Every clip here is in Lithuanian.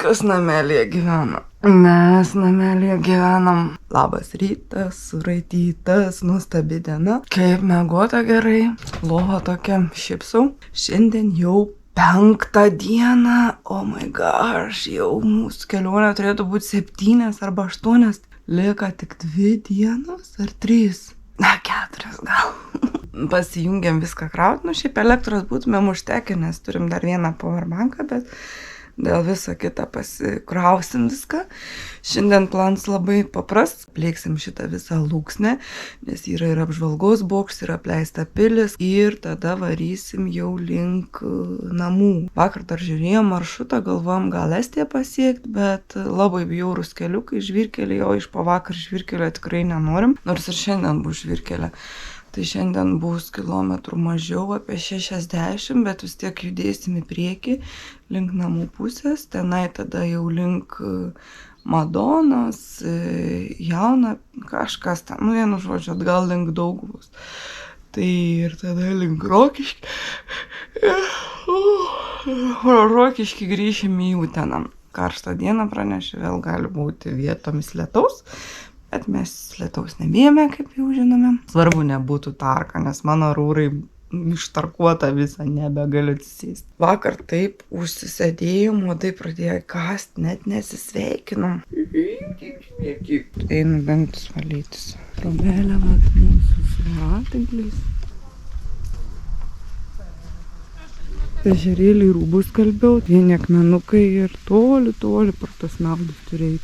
Kas namelėje gyvena? Mes namelėje gyvenam. Labas rytas, suraitytas, nuostabi diena. Kaip miegota gerai. Lova tokia, šypsau. Šiandien jau 5 dieną. Oh my gosh, jau mūsų kelionė turėtų būti 7 arba 8. Lieka tik 2 dienos ar 3. Na, 4 gal. Pasijungiam viską kraut. Nu, šiaip elektros būtumėm užtekę, nes turim dar vieną powerbanką, bet dėl viso kitą pasikrausim viską. Šiandien planas labai paprastas. Plėksim šitą visą lūksnę, nes yra ir apžvalgos bokštas, ir apleista pilis. Ir tada varysim jau link namų. Vakar dar žiūrėjom maršrutą, galvojom gal Estiją pasiekti, bet labai bjaurūs keliukai, žvyrkeliai, o iš pavakar žvyrkelio tikrai nenorim. Nors ir šiandien bus žvyrkelė. Tai šiandien bus kilometrų mažiau, apie 60, bet vis tiek judėsim į priekį, link namų pusės, tenai tada jau link Madonos, Jauna, kažkas ten, nu vienu žodžiu, atgal link Dauguvos. Tai ir tada link Rokiškį. Rokiškį grįšim į Uteną. Karštą dieną pranešė, vėl gali būti vietomis lietaus. Bet mes lietaus nebijome, kaip jau žinome. Svarbu nebūtų tarka, nes mano rūrai ištarkuota visą, nebegaliu atsisėsti. Vakar taip užsisėdėjom, o tai pradėjo kast, net nesisveikinom. Einu dantis valytis. Trobelė, vat mūsų su ratinkliais. Ežerėlį rūbus kalbiau, vieni akmenukai ir toli per tas naudus turėjai.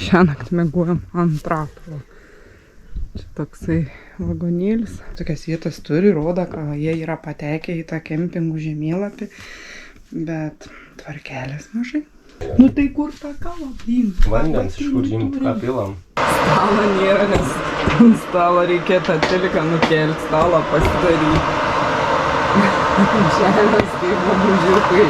Šiąnakt miegojom ant trapalo. Čia toksai vagonėlis. Tokias vietas turi, rodo, kad jie yra patekę į tą kempingų žemėlapį, bet tvarkelės mažai. Nu tai kur tą kavą priimti? Vandens iš kur imti, ką pilam? Stalo nėra, nes ant stalo reikėtų teliką nukelti, stalą pasidaryti. Žemės kaip mamužiukai.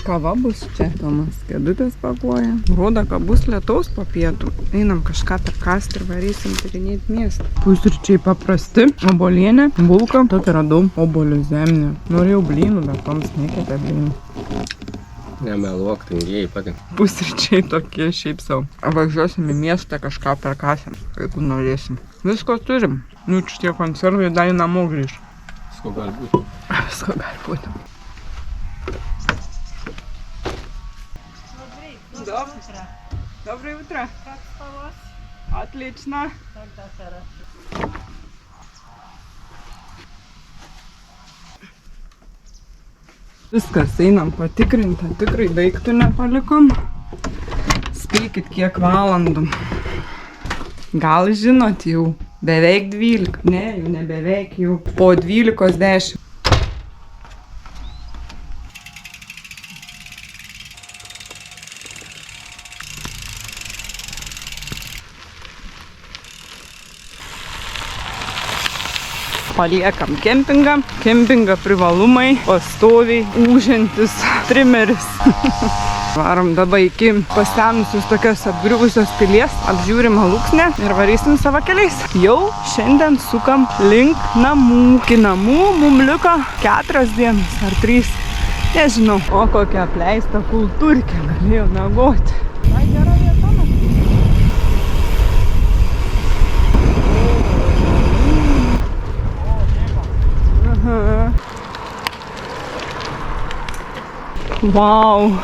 Kava bus čia. Tomas kėdutės pakuoja. Rodo, kad bus lietaus po pietų. Einam kažką perkasti ir varysim tyrinėti miestą. Pusryčiai paprasti. Obolienė, bulka. Tokį radau obolių zemnį. Norėjau blynų, bet toms nekėtė blynų. Nemeluok, tingėjai patinka. Pusryčiai tokie šiaip savo. Važiuosim į miestą kažką perkasim, jeigu norėsim. Visko turim. Nu, šitie konservai dar į namo grįž. Visko gali būti. Visko gali būti. Доброе утро. Как спалось? Отлично. Тогда хорошо. Viskas, einam patikrinti, tikrai daiktų nepalikom. Spėkit, kiek valandų. Gal žinot jau, beveik 12. Ne, jau ne beveik, jau po 12:10. Paliekam kempingą. Kempingo privalumai, pastoviai ūžiantis trimeris. Varom dabar iki pasenusius tokios apgriuvusios pilies, apžiūrim lūksnę ir varysim savo keliais. Jau šiandien sukam link namų. Iki namų mum liko 4 dienas ar 3. Nežinau. O kokia apleista kultūrkė galėjo miegoti. Na, gera vieta. Vau,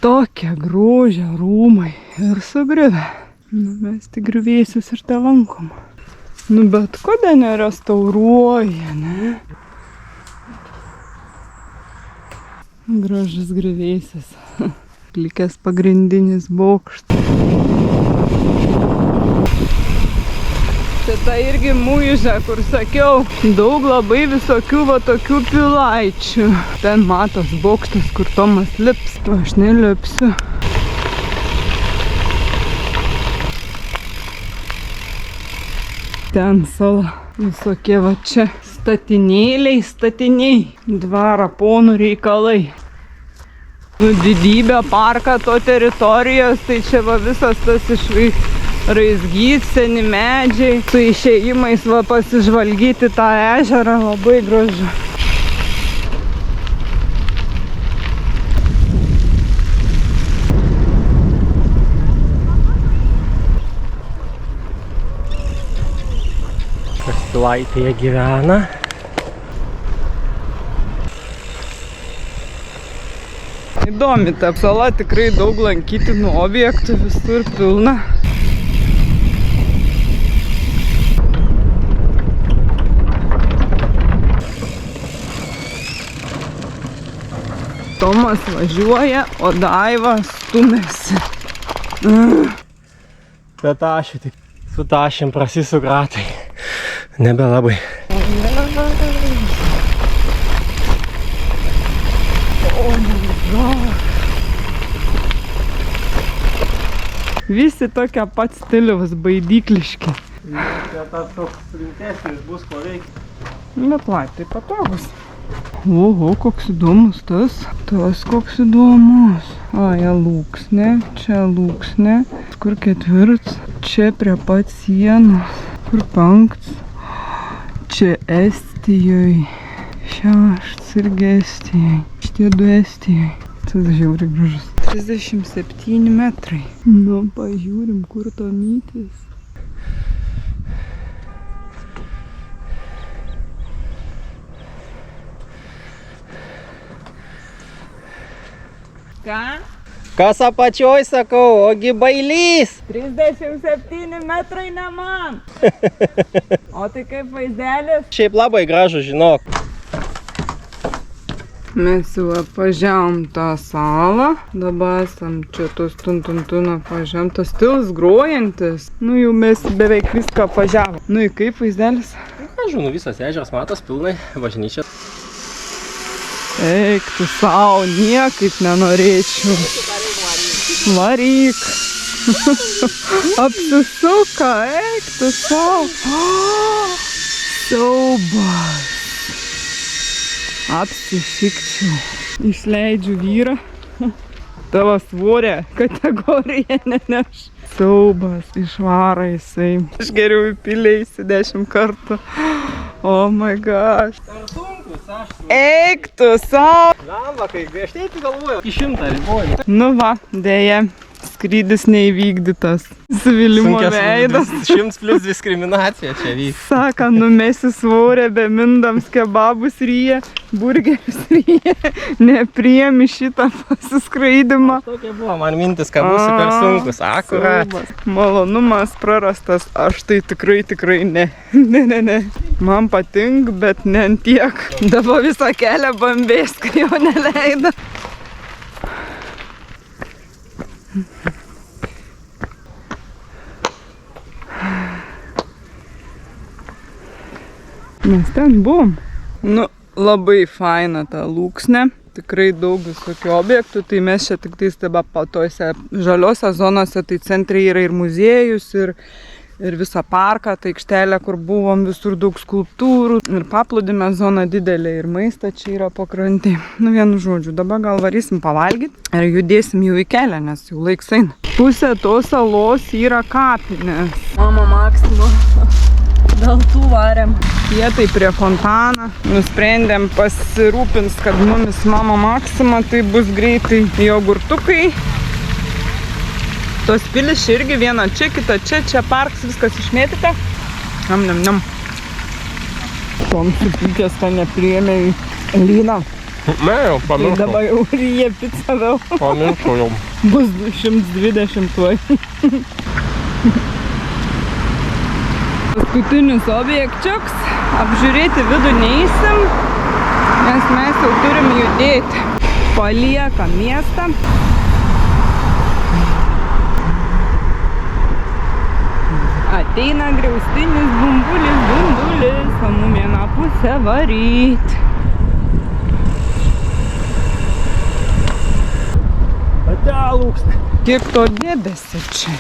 tokia grožia rūmai ir sugriuvę. Nu, mes tik griuvėsius ir te lankom. Nu, bet kodėl nerestauruoja, ne? Gražus griuvėsis. Likęs pagrindinis bokštas. Čia Šita irgi muižė, kur sakiau, daug labai visokių va tokių pilaičių. Ten matos bokštas, kur Tomas lips. Aš nelipsiu. Ten sala. Visokie va čia statiniai. Dvaro ponų reikalai. Nu, didybė parką to teritorijos, tai čia va visas tas raizgys, seni medžiai, su išėjimais va pasižvalgyti tą ežerą, labai gražu. Kas Pilaitėje gyvena. Įdomi ta sala, tikrai daug lankytinų objektų, visur pilna. Tomas važiuoja, o Daiva stumėsi. Bet aš tik su tašėm prasisuk ratai. Nebelabai. Visi tokia pat stiliaus baidykliški. Tas toks rimtesnis bus ko veikti. Bet laiptai patogus. Oho, koks įdomus tas. Tas koks įdomus. Aja, lūksnė, čia lūksnė. Kur ketvirts? Čia prie pat sienos. Kur penkts? Čia Estijoj. Šešts irgi Estijoj. Šitie du Estijoj. Tas žiauriai gražus. 37 metrai. Nu, pažiūrim, kur Tomytis. Ką? Kas apačioj sakau, ogi bailys. 37 metrai ne man. O tai kaip vaizdelis? Šiaip labai gražu, žinok. Mes jau apvažiavom tą salą. Dabar esam čia tos tuntuntūną apvažiavom. Tas stils grojantis. Nu jau mes beveik viską apvažiavom. Nu ir kaip vaizdelis? Gražu, nu visas ežeras matos pilnai, bažnyčia. Eik tu sau, niekaip nenorėčiau. Varyk. Apsisuka, eik tu sau. Siaubas. Apsišikčiau. Išleidžiu vyrą. Tavo svorė kategorija neneš. Siaubas, išvara jisai. Aš geriau įpilėjusi 10 kartų. Oh my gosh. Eik tu sau. Lamba, kai griežtai tu galvoju, iki 100 riboju. Nu va, dėja, skrydis neįvykdytas. Svilimo veidas. 100 plus diskriminacija čia vyks. Saka, numesi svorę, bemindams kebabus ryja, burgerius ryja. Nepriemi šitą pasiskraidimą. Tokia buvo man mintis, kad būsi per sunkus. Akurat. Malonumas prarastas, aš tai tikrai ne. Ne. Man patink, bet ne ant tiek. Dabar visą kelią bambės, kai jo neleido. Mes ten buvom. Nu, labai faina ta lūksnė. Tikrai daug visokių objektų. Tai mes čia tik tais tose žaliose zonose, tai centre yra ir muziejus, ir visą parką, tai aikštelė, kur buvom, visur daug skulptūrų. Ir paplūdimio zona didelė, ir maista čia yra pakrantė. Nu, vienu žodžiu, dabar gal varysim pavalgyti ir judėsim jau į kelią, nes jau laiks eina. Pusė tos salos yra kapinės. Mama Maksimo. Dėl tų varėm. Vietai prie fontano. Nusprendėm pasirūpins, kad mumis Mama Maksima, tai bus greitai jogurtukai. Tos pilis irgi viena čia, kita čia parks, viskas išmėtyta. Nam. Tom supykęs, kad nepriėmė į Lyną. Ne, jau pamiršau. Tai dabar jau ryja pizzą vėl. Pamiršau jau. Bus 220 tuoj. Paskutinis objekčiuks. Apžiūrėti vidų neįsim, nes mes jau turim judėti. Palieka miestą. Ateina griaustinis bundulis, o mum vieną pusę varyt. Ate lūksna. Kiek to dėdasi čia?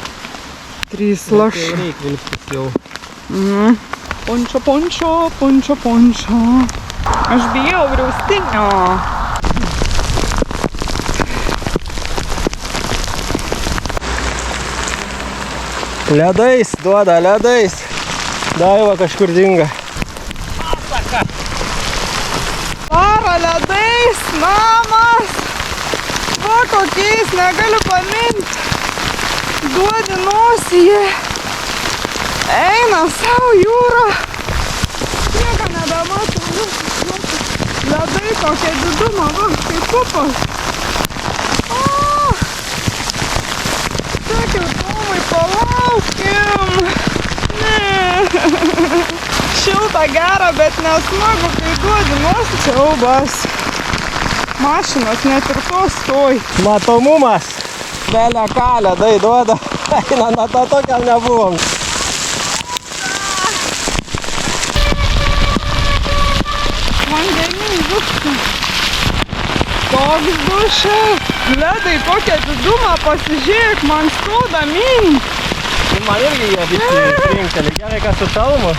3 lašai. Reik vilktis jau. Pončio. Aš bijau griaustinio. Ledais, duoda ledais. Daiva kažkur dinga. Varo ledais, namas. Va kokiais, negaliu pamint. Duodi nosyje. Eina savo jūra. Nieko nebematau. Ledai tokia diduma, va, kaip pupas. Sakiau, Tomai, palaukim. Ne. Šilta gera, bet nesmagu, kai duodi nosį siaubas. Mašinos net ir to stoj. Matomumas. Belė ką ledai duoda. Eina, na to tokiam nebuvom. Vandenys dukšta. Toks dušas. Ledai kokią didumą, pasižiūrėk, man skauda mini. Man irgi jie visi trinktelė. Gerai, kad su šalmu.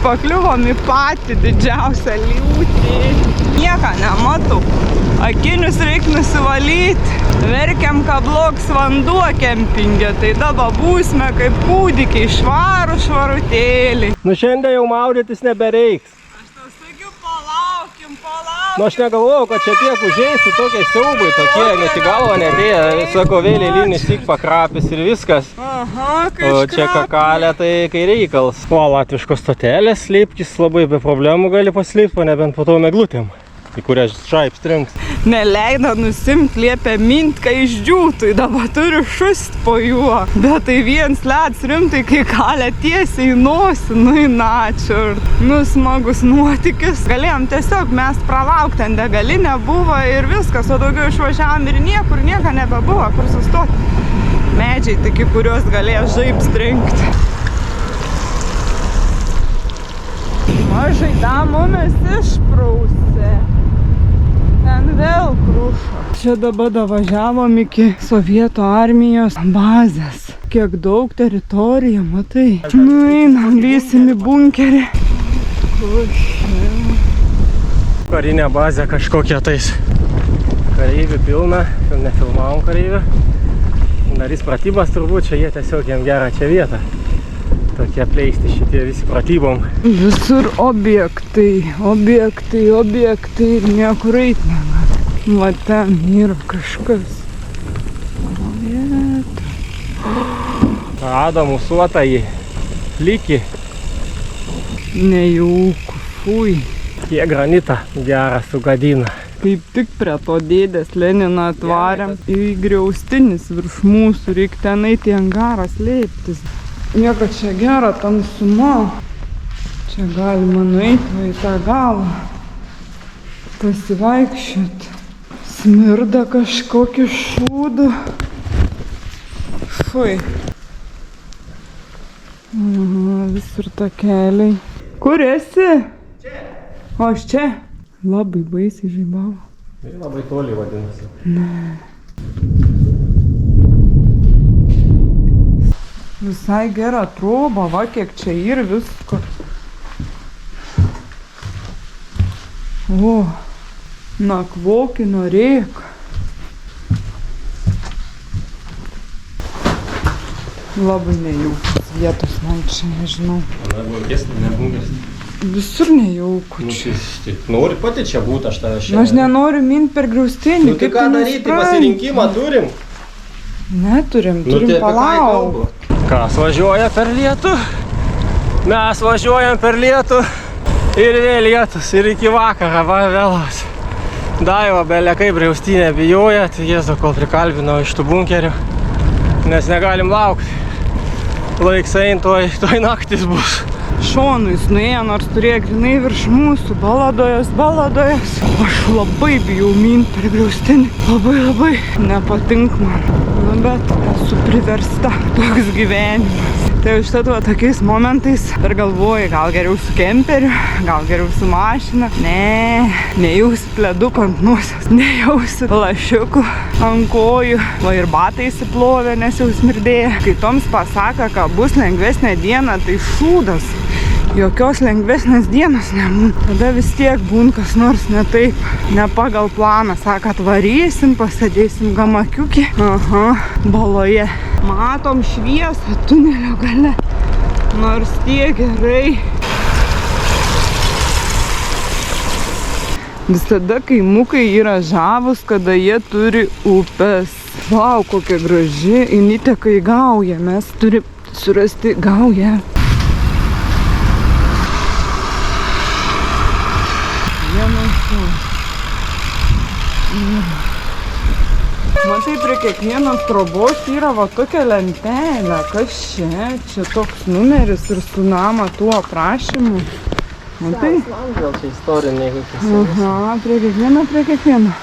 Pakliuvom į patį didžiausią liūtį. Nieką nematau. Akinius reik nusivalyti. Verkiam, kad blogs vanduo kempinge. Tai dabar būsime kaip kūdikiai, švarutėliai. Nu šiandien jau maudytis nebereiks. Aš tau sakiau, palaukim. Nu aš negalvojau, kad čia tiek užeisiu tokie siaubai tokie, net į galvą nedėję. Sako, vėliai lynis tik pakrapis ir viskas. Aha, kai O čia kakalė, tai kai reikals. O latviškos stotelės slėpkis labai be problemų gali paslėpti, o nebent po to meglutėm, į kurią žaip strinks. Neleido nusimt, liepė mint, kai išdžiūtų, dabar turiu šust po juo. Bet tai viens leds rimtai, kai kalė tiesiai į nosį, nu į načiurt. Nu smagus nuotykis. Galėjom tiesiog mes pralaukti, ant degalinė buvo ir viskas, o daugiau išvažiavom ir niekur, nieko nebebuvo, kur sustoti. Medžiai tik, į kuriuos galėjo žaip strinkti. Mažai mumis išprausė. Ten vėl krušo. Čia dabar važiavom iki Sovietų armijos bazės. Kiek daug teritorija, matai. Nu, einam, lysim į bunkerį. Karinė bazė kažkokia tais. Kareivių pilna, nefilmavom kareivių. Darys pratybas turbūt, čia jie tiesiog jiem gerą čia vietą. Tokie pleisti šitie visi pratybom. Visur objektai ir niekur eit negali. Va ten yra kažkas. Rado musuotąjį plikį. Nejauku, fui. Jie granitą gerą sugadina. Kaip tik prie to dėdės Leniną atvarėm. Į griaustinis virš mūsų, reik ten eiti į angarą slėptis. Nieko čia gera, tamsuma. Čia galima nueiti va į tą galą. Pasivaikščiot. Smirda kažkokiu šūdu. Fui. Visur takeliai. Kur esi? Čia. O aš čia? Labai baisiai žaibavo. Tai labai toli vadinasi. Ne. Visai gera troba, va kiek čia ir visko. O, nakvokį norėk. Labai nejaukus vietos man čia, nežinau. Na, bunkesnė, ne bunkesnė. Visur nejauku čia. Nori pati čia būti, aš tave šiandien. Aš nenoriu mint per griaustinį. Nu tai ką daryti, pasirinkimą turim? Neturim, turim palauk. Kas važiuoja per lietų? Mes važiuojam per lietų ir vėl lietus ir iki vakaro va vėlos. Daiva belė kaip griaustinė bijoja, tai Jėzu, kol prikalbinau iš tų bunkerių, nes negalim laukti. Laiks ein, toj naktis bus. šonu jis nuėjo, nors turėjo grinai virš mūsų, baladojas. Aš labai bijau mint per griaustinį, labai nepatink man. Nu, bet esu priversta, toks gyvenimas. Tai užtat va tokiais momentais dar galvoju, gal geriau su kemperiu, gal geriau su mašina. Ne, nejausi pleduko ant nosies, nejausi lašiukų ant kojų. Va ir batai įsiplovė, nes jau smirdėjo. Kai toms pasaka, kad bus lengvesnė diena, tai šūdas. Jokios lengvesnės dienos nebūna. Tada vis tiek būna kas nors ne taip, ne pagal planą. Sako, atvarysim, pasėdėsim gamakiukį. Aha, baloje. Matom šviesą tunelio gale. Nors tiek gerai. Visada kaimukai yra žavūs, kada jie turi upes. Vau, kokia graži. Jinai teka į gaują. Mes turim surasti gaują. Matai, prie kiekvienos trobos yra va tokia lentelė. Kas čia? Čia toks numeris ir su nama tuo aprašymu. Matai? Gal čia istoriniai kokios. Aha, prie kiekvieno.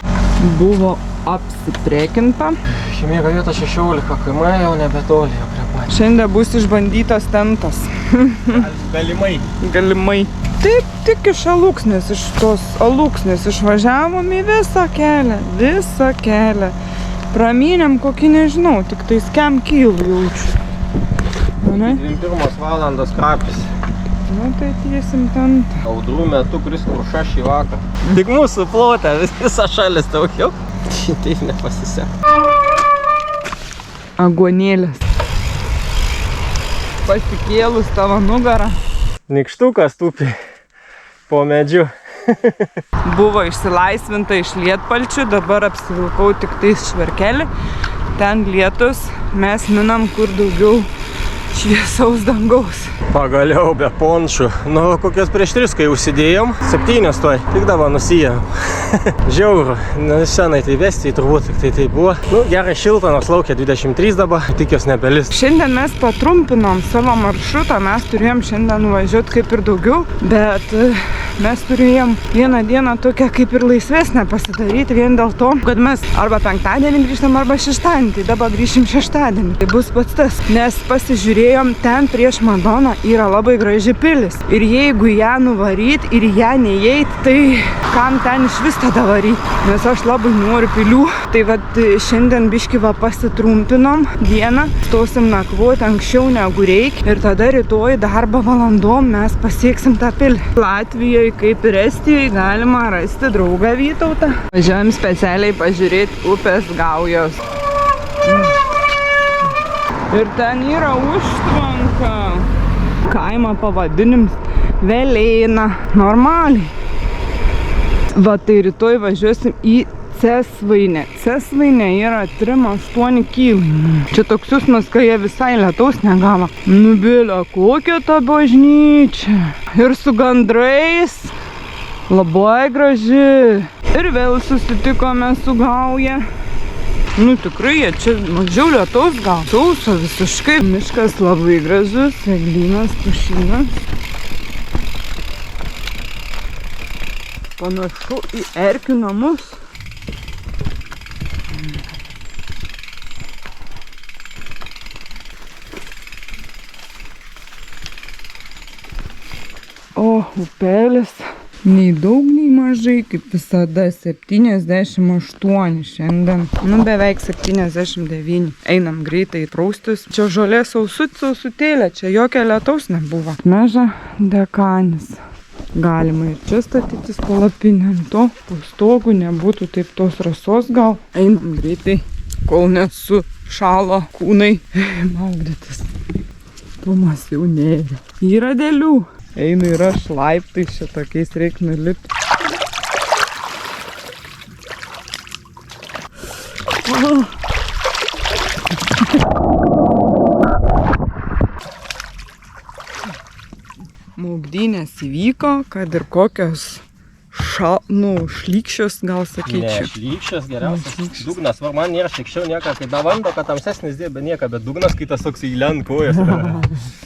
Buvo apsiprekinta. Šimiega vieta 16 km, jau nebetoli, jau prie pat. Šiandien bus išbandytas tentas. Galimai. Taip, tik iš Alūksnės, iš tos Alūksnės išvažiavom į visą kelią. Pramynėm kokį nežinau, tik tai skem kyl jaučiu. Mane? 21 valandos krapis. Nu tai tiesim ten. Audrų metu kris kruša šį vakarą. Tik mūsų plotė, visa šalis daugiau. Taip nepasiseka. Aguonėlės. Pasikėlus tavo nugarą. Nykštukas tūpi po medžiu. Buvo išsilaisvinta iš lietpalčių, dabar apsivilkau tik tais švarkelį. Ten lietus, mes minam kur daugiau šviesaus dangaus. Pagaliau be ponšų. Nu, kokios prieš 3, kai užsidėjom. 7 toj. Tik dabar nusijom. Žiauru. Senai tai vesti, turbūt tik tai buvo. Nu, gerai šilta, nors laukia 23 dabar. Tikiuos nebelis. Šiandien mes patrumpinom savo maršrutą. Mes turėjom šiandien nuvažiuoti kaip ir daugiau, bet mes turėjom vieną dieną tokią kaip ir laisvesnę pasidaryti vien dėl to, kad mes arba penktadienį grįžtam, arba šeštadienį. Tai dabar grįšim šeštadienį. Tai bus pats tas. Nes pasižiūrėjom, ten prieš Madoną yra labai graži pilis. Ir jeigu ją nuvaryt ir ją neįeit, tai kam ten iš vis tada varyt? Nes aš labai noriu pilių. Tai vat šiandien biškį va pasitrumpinom dieną. Stosim nakvoti anksčiau negu reik. Ir tada rytoj darbo valandom mes pasieksim tą pilį. Latvijoje, kaip ir Estijoje, galima rasti draugą Vytautą. Važiuojam specialiai pažiūrėti upės gaujos. Ir ten yra užtvanka. Kaimo pavadinims Velėna. Normaliai. Va, tai rytoj važiuosim į Cesvainę. Cesvainė yra 3-8 kilai. Čia toks jausmas, kai jie visai lietaus negavo. Nu, bilia, kokia ta bažnyčia. Ir su gandrais. Labai graži. Ir vėl susitikome su gauja. Nu, tikrai, jie čia mažiau lietaus gal. Sauso visiškai. Miškas labai gražus, eglynas, pušynas. Panašu į erkių namus. O, upelis. Nei daug, nei mažai, kaip visada, 78 šiandien. Nu, beveik 79. Einam greitai praustis. Čia žolė sausutėlė, čia jokio lietaus nebuvo. Meža dekanis. Galima ir čia statytis palapinę. To po stogu nebūtų taip tos rasos gal. Einam greitai, kol nesušalo kūnai maugdytis. Tomas jau nėra. Yra dėlių. Einu ir aš laiptai šitokiais reik nulipti. Maugdynės įvyko, kad ir kokios šlykščios, gal Ne, sakyčiau. šlykščias geriausias. Dugnas, var man nėra šiekščiau nieka, kai davando, kad tamsesnis dėbė nieka, bet dugnas kitas toks įlen kojas.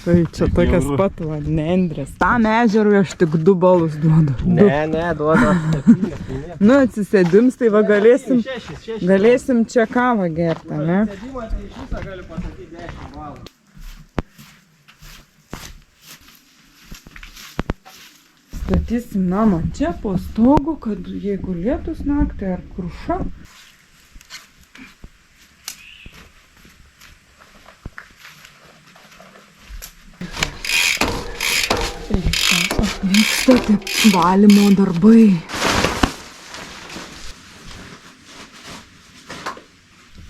Tai čia tokias pat nendrės. Tam ežerui aš tik 2 balus duodu. Ne, duoda. Nu, atsisėdims, tai va galėsim čia kavą gerti, ne? Sėdimą tai iš viso galiu pasakyti 10 balų. Statysim namą čia po stogu, kad jeigu lietus naktį ar kruša. Vyksta taip valymo darbai.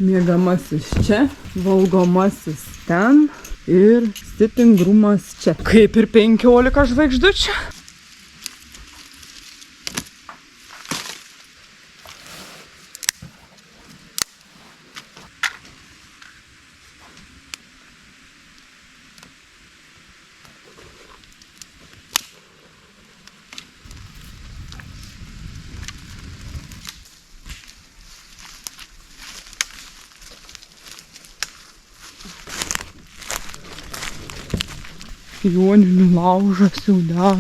Miegamasis čia, valgomasis ten ir sitting roomas čia. Kaip ir 15 žvaigždučių. Joninių laužas jau dega.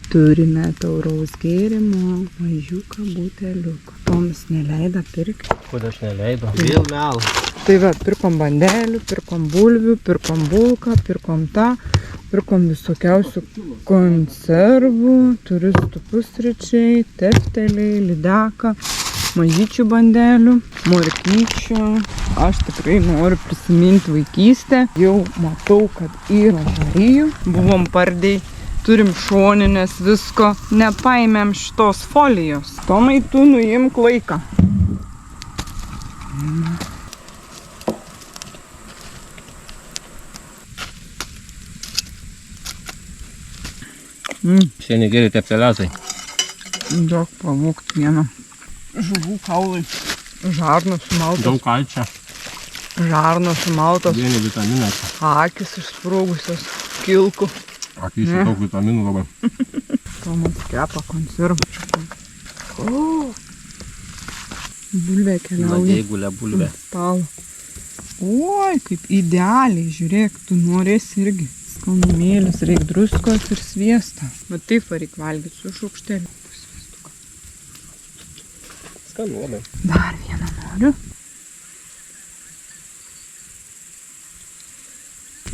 Turime tauraus gėrimo mažiuką buteliuką. Toms neleido pirkti. Kodėl aš neleido? Vėl mel. Tai va, pirkom bandelių, pirkom bulvių, pirkom bulką, pirkom tą, pirkom visokiausių konservų, turistų pusryčiai, tepteliai, lydeką, mažyčių bandelių, morkyčių. Aš tikrai noriu prisiminti vaikystę. Jau matau, kad yra žarijų. Buvom pardiai, turim šoninės visko. Nepaėmėm šitos folijos. Tomai, tu nuimk laiką. Šiandien geri teptelėzai. Daug pavūkt vieną. Žuvų kaulai. Žarnos sumaltos. Daug kalčio. Žarnos sumaltos. Vieni vitaminai. Akis išsprūgusios. Kilkų. Akysi daug vitaminų labai. Tomas kepa konservų. Bulvė keliauja. Gulė bulvė. Stalo. Oi, kaip idealiai. Žiūrėk, tu norėsi irgi. Skanumėlis, reik druskos ir sviestą. Bet taip reik valgyti su šaukšteliu. Skanu labai. Dar vieną noriu.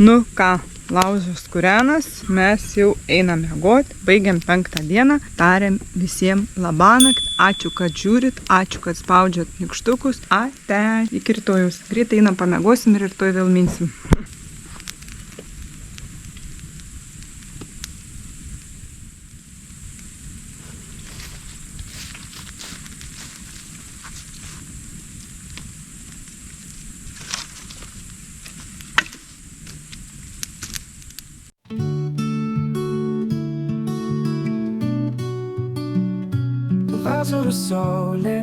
Nu ką, laužas kūrenas, mes jau einam miegoti, baigiam 5 dieną, tariam visiems labanakt, ačiū, kad žiūrit, ačiū, kad spaudžiat nykštukus, ate, iki rytojaus. Greitai einam pamiegosim ir rytoj vėl minsim. Vasaros saulė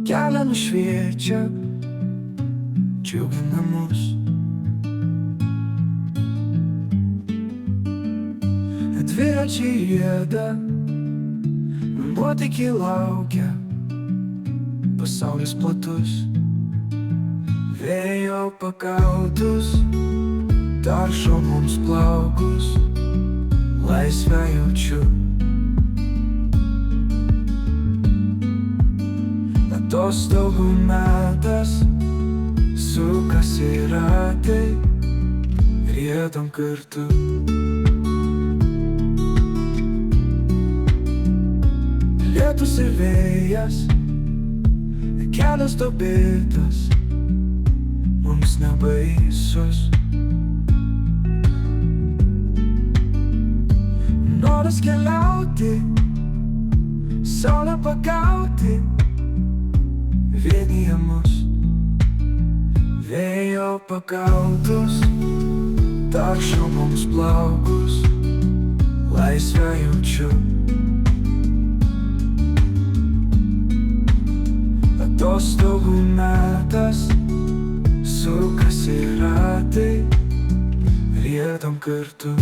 kelią nušviečia, džiugina mus. Dviračiai juda, nuotykiai laukia, pasaulis platus. Vėjo pagautus, taršo mums plaukus, laisvę jaučiu. Atostogų metas, sukasi ratai, riedam kartu. Lietus ir vėjas, kelias duobėtas, mums nebaisus. Noras keliauti, saulę pagauti, vienija mus. Vėjo pagautus, taršo mums plaukus, laisvę jaučiu. Atostogų metas, sukasi ratai, riedam kartu.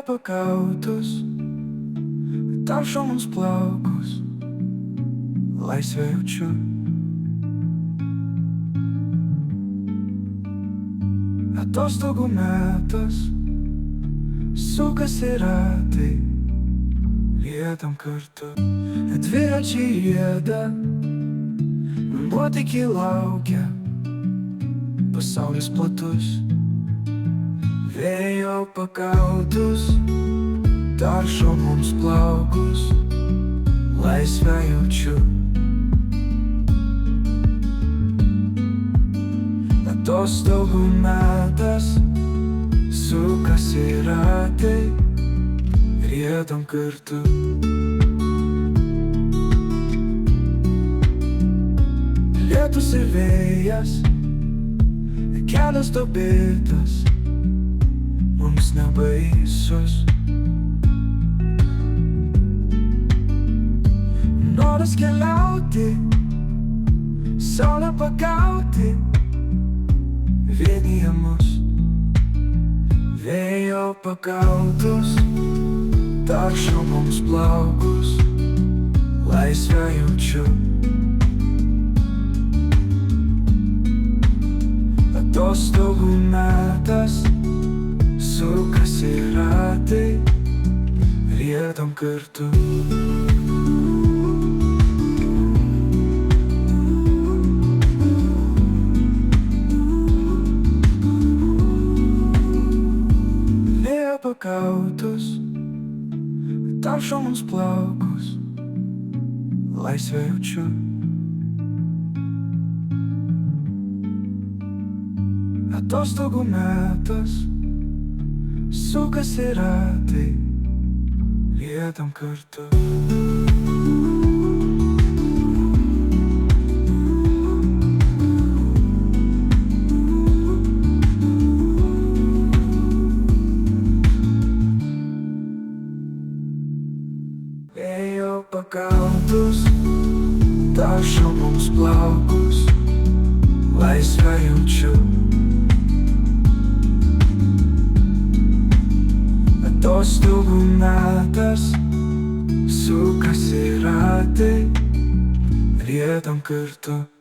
Pakautus, taršo mums plaukus, laisvę jaučiu. Atostogų metas, sukasi ratai, riedam kartu. Dviračiai rieda, nuotykiai laukia, pasaulis platus. Vėjo pakautus, taršo mums plaukus, laisvę jaučiu. Atostogų metas, sukasi ratai, riedam kartu. Lietus ir vėjas, kelias duobėtas, mums nebaisus. Noras keliauti, saulę pagauti, vienija mus. Vėjo pakautus, taršo mums plaukus, laisvę jaučiu. Atostogų metas, sukasi ratai, riedam kartu. Vėjo pakautus, taršo mums plaukus, laisvę jaučiu. Atostogų metas, sukasi ratai, riedam kartu. Vėjo pakautus, taršo mums plaukus, laisvę jaučiu. Atostogų metas, sukasi ratai, riedam kartu.